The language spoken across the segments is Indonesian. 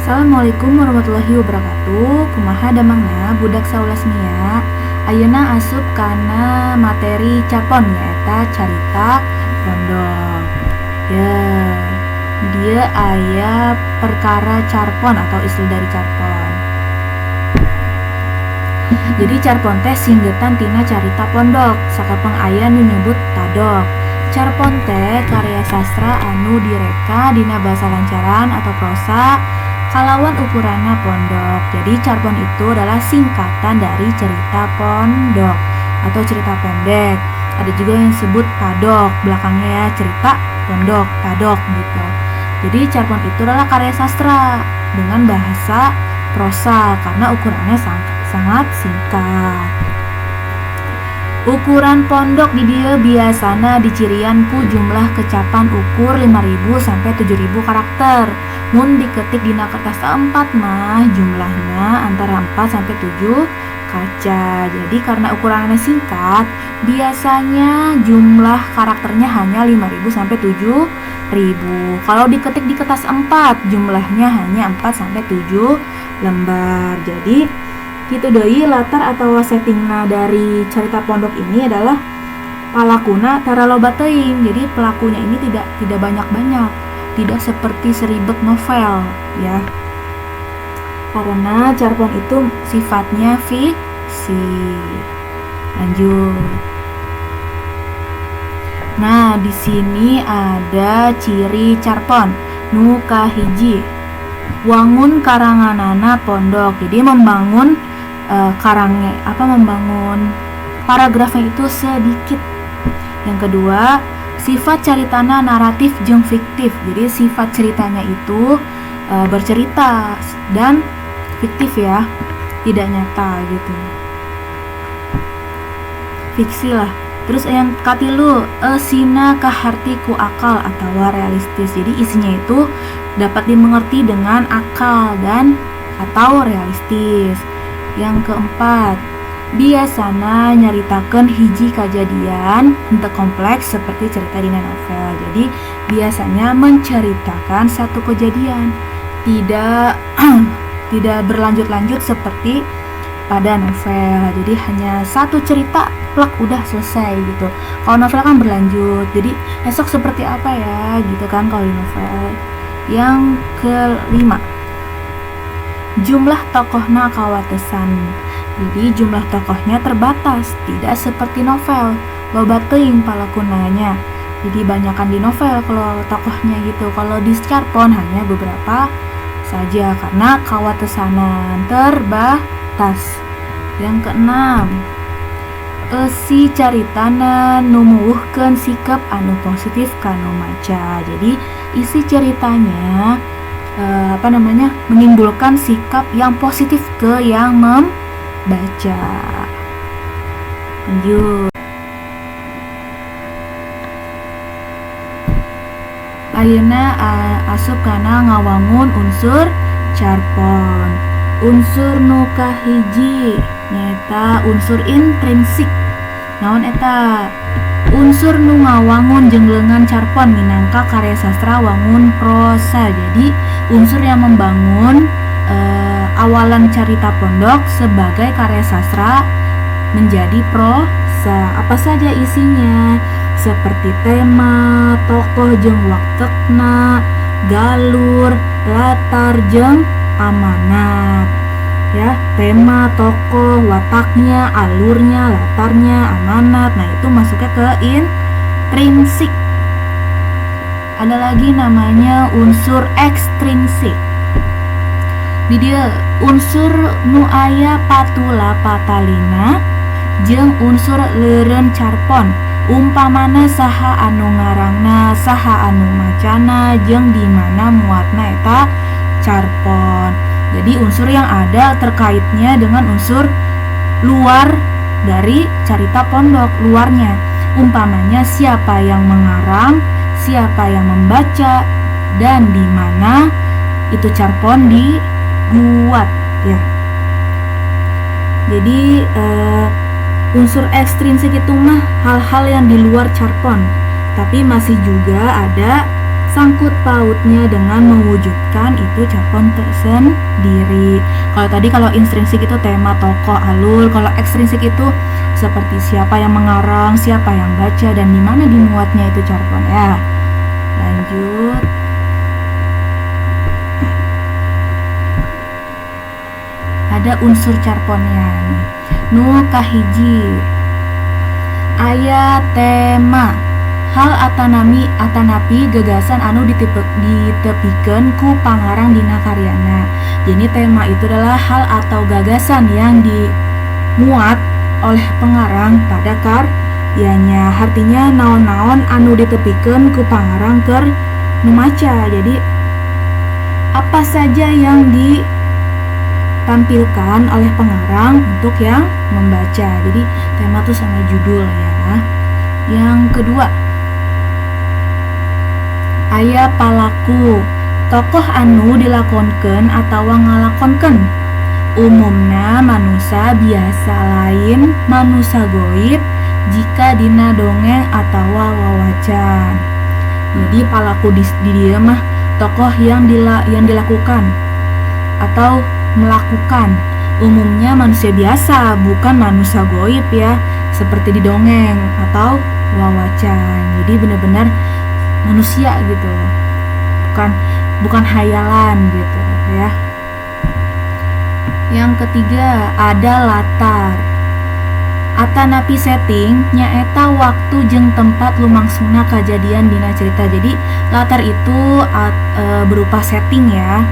Assalamualaikum warahmatullahi wabarakatuh. Kumaha damangna budak saulas nia. Ayeuna asup kana materi carpon nyaeta carita pondok. Ya, dia aya perkara carpon atau istilah dari carpon. Jadi carpon teh singgetan tina carita pondok. Sakapeng aya nu nyebut tadok. Carpon teh karya sastra anu direka dina basa lancaran atau prosa kalawan ukuranna pondok. Jadi carpon itu adalah singkatan dari cerita pondok atau cerita pendek. Ada juga yang disebut padok, belakangnya ya cerita pondok, padok gitu. Jadi carpon itu adalah karya sastra dengan bahasa prosa karena ukurannya sangat singkat. Ukuran pondok di dia biasana dicirian ku jumlah kecapan ukur 5.000 sampai 7.000 karakter. Mun diketik dina kertas A4 mah jumlahnya antara 4 sampai 7 kaca. Jadi karena ukurannya singkat, biasanya jumlah karakternya hanya 5.000 sampai 7.000. Kalau diketik di kertas 4, jumlahnya hanya 4 sampai 7 lembar. Jadi gitu deui latar atau settingna dari cerita pondok ini adalah palakuna tara loba teuing. Jadi pelakunya ini tidak banyak-banyak, tidak seperti seribet novel ya. Karena carpon itu sifatnya fiksi. Lanjut. Nah, di sini ada ciri carpon nu kahiji. Wangun karanganana pondok. Jadi membangun membangun paragrafnya itu sedikit. Yang kedua, sifat caritana naratif jeung fiktif. Jadi sifat ceritanya itu bercerita dan fiktif ya, tidak nyata gitu, fiksi lah. Terus yang katilu, sina kaharti ku akal atau realistis. Jadi isinya itu dapat dimengerti dengan akal dan atau realistis. Yang keempat, biasana nyaritakeun hiji kajadian henteu kompleks seperti cerita dina novel. Jadi biasanya menceritakan satu kejadian, tidak berlanjut-lanjut seperti pada novel. Jadi hanya satu cerita plak udah selesai gitu. Kalau novel kan berlanjut. Jadi esok seperti apa ya gitu kan kalau di novel. Yang kelima, jumlah tokohna kawatesan. Jadi jumlah tokohnya terbatas, tidak seperti novel. Loba teuing palakunanya. Jadi banyakan di novel kalau tokohnya gitu. Kalau di carpon hanya beberapa saja karena kawatesanan terbatas. Yang keenam, si caritana numuwuhkeun sikap anu positif kanu maca. Jadi isi ceritanya menimbulkan sikap yang positif ke yang membaca. Lanjut. Ayeuna asup kana ngawangun unsur carpon. Unsur nu kahiji nyaeta unsur intrinsik. Naon eta? Unsur nu ngawangun jeung leungan carpon minangka karya sastra wangun prosa. Jadi unsur yang membangun awalan cerita pondok sebagai karya sastra menjadi prosa. Apa saja isinya? Seperti tema, tokoh jeung waktekna, galur, latar jeung amanat. Ya, tema, tokoh, wataknya, alurnya, latarnya, amanat. Nah, itu masuknya ke intrinsik. Ada lagi namanya unsur ekstrinsik. Di dia unsur nu aya patula patalina jeung unsur leureun carpon. Umpamana saha anu ngarangna, saha anu macana, jeung di mana muatna eta carpon. Jadi unsur yang ada terkaitnya dengan unsur luar dari cerita pondok, luarnya. Umpamanya siapa yang mengarang, siapa yang membaca, dan di mana itu carpon dibuat ya. Jadi unsur ekstrinsik itu mah hal-hal yang di luar carpon, tapi masih juga ada sangkut pautnya dengan mewujudkan itu carpon tersendiri. Kalau intrinsik itu tema, tokoh, alur. Kalau ekstrinsik itu seperti siapa yang mengarang, siapa yang baca, dan di mana dimuatnya itu carpon ya. Lanjut. Ada unsur carponnya nih. Nu kahiji aya tema hal atanapi gagasan anu ditepikeun ku pangarang dina karyana. Jadi tema itu adalah hal atau gagasan yang dimuat oleh pengarang pada karyanya. Artinya naon-naon anu ditepikeun ku pangarang keur numaca. Jadi apa saja yang ditampilkan oleh pengarang untuk yang membaca. Jadi tema itu sama judul ya. Yang kedua, aya palaku tokoh anu dilakonkeun atawa ngalakonkeun. Umumna manusia biasa lain manusia goib jika dina dongeng atawa wawacan. Jadi palaku di dieu mah tokoh yang dilakukan atau melakukan. Umumnya manusia biasa, bukan manusia goib ya, seperti di dongeng atau wawacan. Jadi benar-benar manusia gitu, bukan hayalan gitu ya. Yang ketiga ada latar atanapi setting nyaeta waktu jeung tempat lumangsungna kejadian dina cerita. Jadi latar itu berupa setting ya,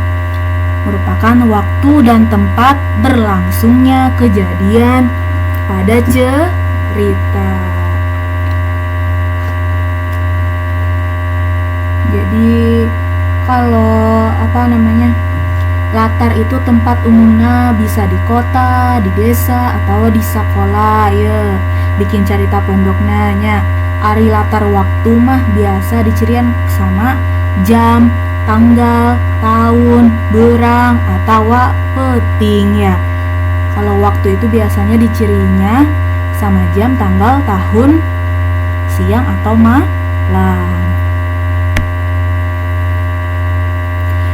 merupakan waktu dan tempat berlangsungnya kejadian pada cerita. Jadi kalau latar itu tempat umumnya bisa di kota, di desa, atau di sekolah ya. Bikin cerita pondokna nya. Ari latar waktu mah biasa dicirian sama jam, tanggal, tahun, berang, atau peting ya. Kalau waktu itu biasanya dicirinya sama jam, tanggal, tahun, siang atau malam.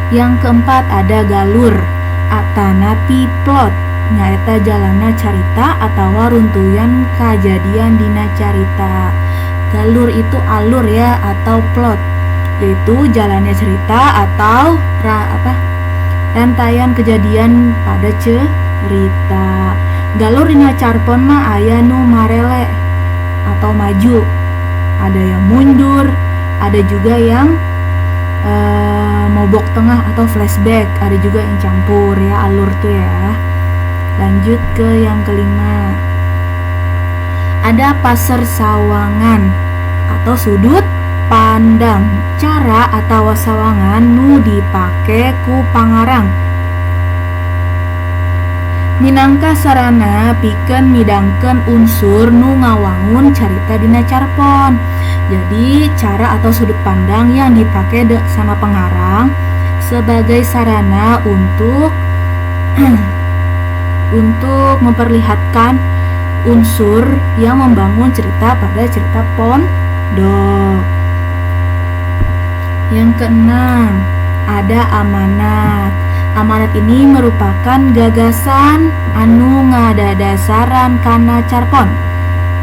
Yang keempat ada galur atanapi plot nyaeta jalana carita atau runtuyan kejadian dina carita. Galur itu alur ya atau plot, yaitu jalannya cerita atau rantaian kejadian pada cerita. Galur dina carpon mah aya nu marele atau maju, ada yang mundur, ada juga yang mobok tengah atau flashback, ada juga yang campur ya alur tuh ya. Lanjut ke yang kelima, ada pasar sawangan atau sudut pandang, cara atau sawangan nu dipake ku pangarang minangka sarana pikeun midangkeun unsur nu ngawangun carita dina carpon. Jadi cara atau sudut pandang yang dipakai sama pengarang sebagai sarana untuk memperlihatkan unsur yang membangun cerita pada cerita pondok. Yang keenam, ada amanat. Amanat ini merupakan gagasan anu ngadadasaran kana carpon.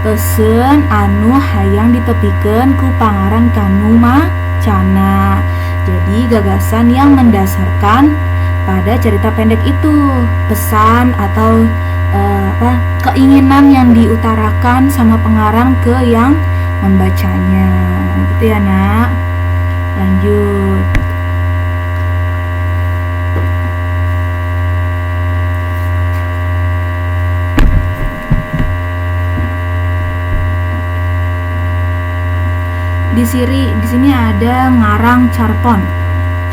Pesen anu hayang ditepikeun ku pangarang kanu macana. Jadi gagasan yang mendasarkan pada cerita pendek itu, pesan atau keinginan yang diutarakan sama pengarang ke yang membacanya. Gitu ya nak. Lanjut. Di sini ada ngarang carpon.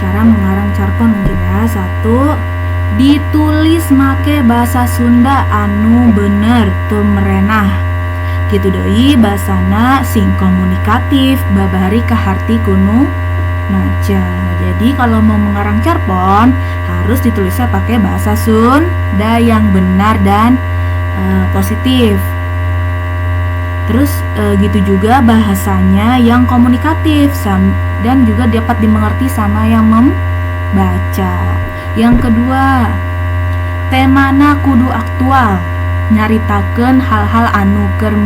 Cara mengarang carpon mungkin ya. 1. Ditulis make bahasa Sunda anu bener teu merenah. Kitu deui basana sing komunikatif babari kaharti kuno maca. Jadi kalau mau mengarang carpon harus ditulisnya pakai bahasa Sunda yang benar dan positif. Terus gitu juga bahasanya yang komunikatif dan juga dapat dimengerti sama yang membaca. Yang kedua, temana kudu aktual, nyaritakeun hal-hal anu keur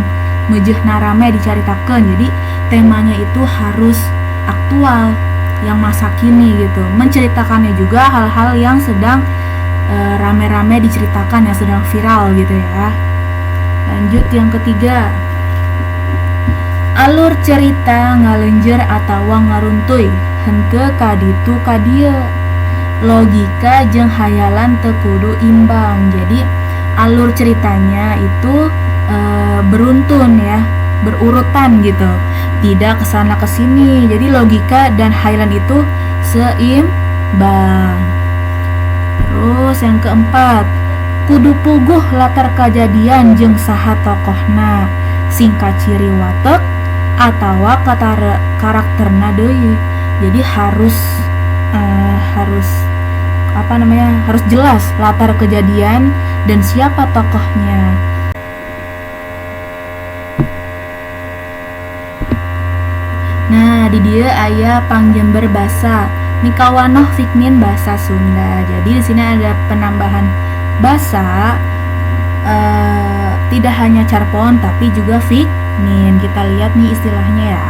meujeuhna rame dicaritakeun. Jadi temanya itu harus aktual, yang masa kini gitu. Menceritakannya juga hal-hal yang sedang rame-rame diceritakan, yang sedang viral gitu ya. Lanjut yang ketiga, alur cerita ngalenjer atawa ngaruntuy, henteu kaditu kadieu. Logika jeung hayalan teu kudu imbang. Jadi alur ceritanya itu beruntun ya, berurutan gitu, tidak kesana kesini. Jadi logika dan hayalan itu seimbang. Terus yang keempat, kudu puguh latar kajadian jeung saha tokohna, singkat ciri watek atawa karakterna deui. Jadi harus harus jelas latar kejadian dan siapa tokohnya. Nah, di dia aya pangjember basa mikawanoh fikmin bahasa Sunda. Jadi di sini ada penambahan basa, tidak hanya carpon tapi juga fikmin. Kita lihat nih istilahnya ya.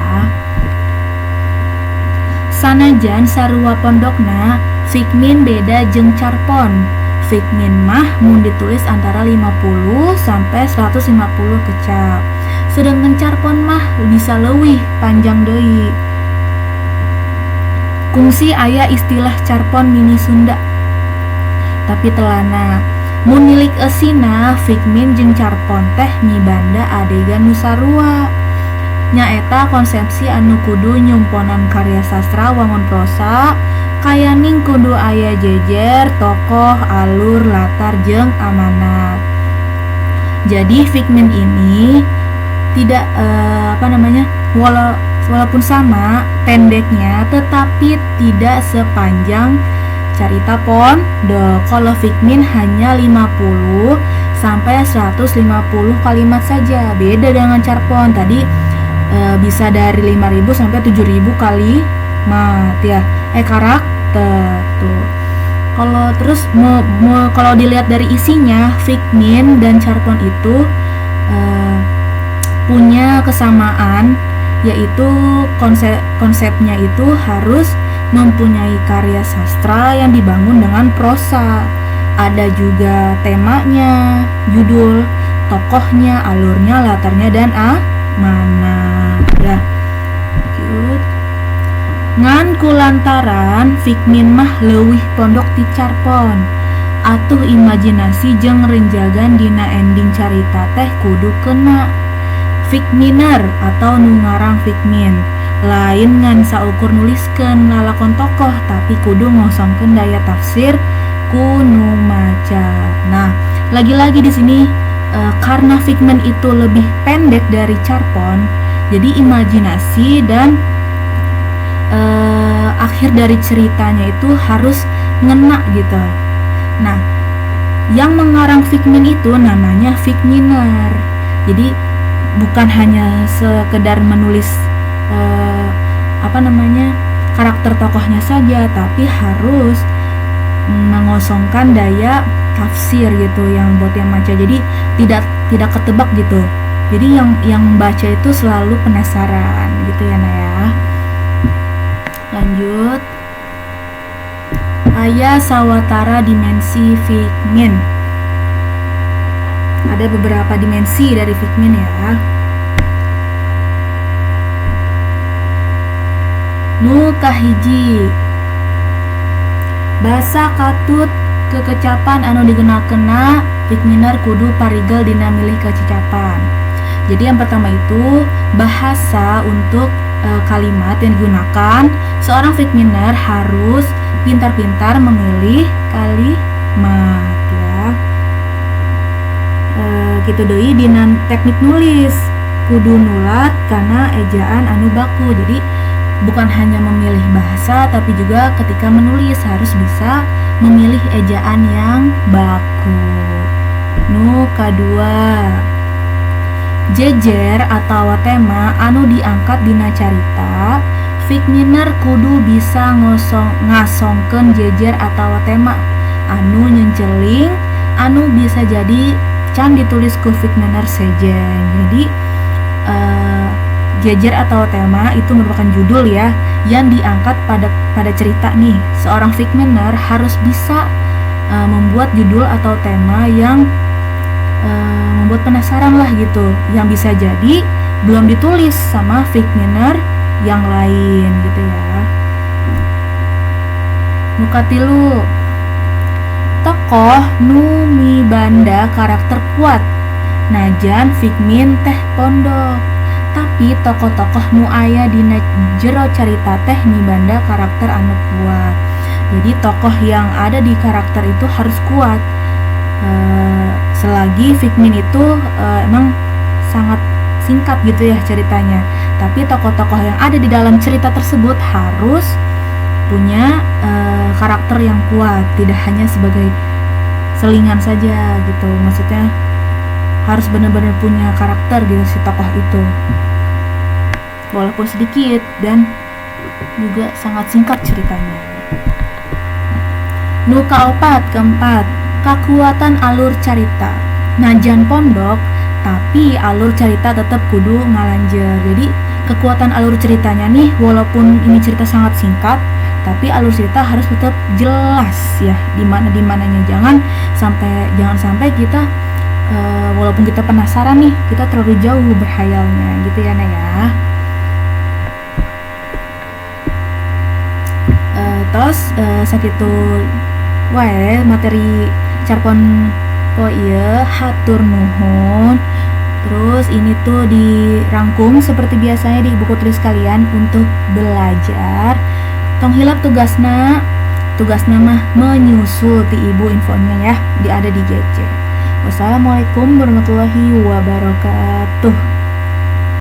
Sanajan sarua pondokna, fikmin beda jeung carpon. Fikmin mah mun ditulis antara 50 sampai 150 kecap. Sedangkan carpon mah bisa leuwih panjang deui. Kungsi aya istilah carpon mini Sunda. Tapi telana mun nilik eusina fikmin jeung carpon teh mibanda adegan nu sarua. Nyaeta konsepsi anu kudu nyumponan karya sastra wangun prosa, kayaning kudu aya jejer, tokoh, alur, latar, jeung amanat. Jadi fikmin ini tidak walaupun sama pendeknya, tetapi tidak sepanjang carita pondok. Kalau fikmin hanya 50 sampai 150 kalimat saja. Beda dengan carpon tadi bisa dari 5.000 sampai 7.000 kalimat ya. Karakter tuh. Kalau terus kalau dilihat dari isinya, fikmin dan carpon itu punya kesamaan, yaitu konsepnya itu harus mempunyai karya sastra yang dibangun dengan prosa. Ada juga temanya, judul, tokohnya, alurnya, latarnya, dan mana ya. Ngan kulantaran fikmin mah leuwih pondok ti carpon, atuh imajinasi jeung renjagan dina ending carita teh kudu kena. Fikminer atau nu ngarang fikmin lain ngan saukur nuliskeun lalakon tokoh, tapi kudu ngosongkeun daya tafsir ku nu maca. Nah, lagi-lagi di sini karena fikmin itu lebih pendek dari carpon, jadi imajinasi dan akhir dari ceritanya itu harus ngena gitu. Nah, yang mengarang fikmin itu namanya fikminer. Jadi bukan hanya sekedar menulis karakter tokohnya saja, tapi harus mengosongkan daya tafsir gitu yang buat yang baca. Jadi tidak ketebak gitu. Jadi yang baca itu selalu penasaran gitu ya Naya. Lanjut. Aya sawatara dimensi fikmin. Ada beberapa dimensi dari fikmin ya. Nu kahiji, basa katut kekecapan anu digenakeunna fikminer kudu parigel dina milih kececapan. Jadi yang pertama itu bahasa untuk kalimat yang digunakan. Seorang fikminer harus pintar-pintar memilih kalimat ya. Gitu deui dina teknik nulis kudu nulat kana ejaan anu baku. Jadi bukan hanya memilih bahasa, tapi juga ketika menulis harus bisa memilih ejaan yang baku. Nu kadua, jejer atau tema anu diangkat dina carita, Fikminer kudu bisa ngasongkeun jejer atau tema anu nyenceling, anu bisa jadi can ditulis ku Fikminer sejeng. Jadi jejer atau tema itu merupakan judul ya yang diangkat pada cerita nih. Seorang Fikminer harus bisa membuat judul atau tema yang membuat penasaran lah gitu, yang bisa jadi belum ditulis sama Fikminer yang lain gitu ya. Nukatilu, tokoh nu mibanda karakter kuat najan Fikmin teh pondok, tapi tokoh-tokoh nu aya dina jero carita teh mibanda karakter anu kuat. Jadi tokoh yang ada di karakter itu harus kuat. Selagi Fikmin itu emang sangat singkat gitu ya ceritanya, tapi tokoh-tokoh yang ada di dalam cerita tersebut harus punya karakter yang kuat, tidak hanya sebagai selingan saja gitu. Maksudnya harus benar-benar punya karakter gitu si tokoh itu, walaupun sedikit dan juga sangat singkat ceritanya. Nu keempat, kekuatan alur cerita. Najan pondok, tapi alur cerita tetap kudu ngalanjeur. Jadi kekuatan alur ceritanya nih, walaupun ini cerita sangat singkat, tapi alur cerita harus tetap jelas ya, dimananya. Jangan sampai kita walaupun kita penasaran nih, kita terlalu jauh berhayalnya gitu ya ya. Terus sakitu wae materi carpon ieu hatur nuhun. Terus ini tuh dirangkum seperti biasanya di buku tulis kalian untuk belajar. Tong hilap tugasna mah menyusul ti ibu infonya ya, ada di GC. Wassalamualaikum warahmatullahi wabarakatuh.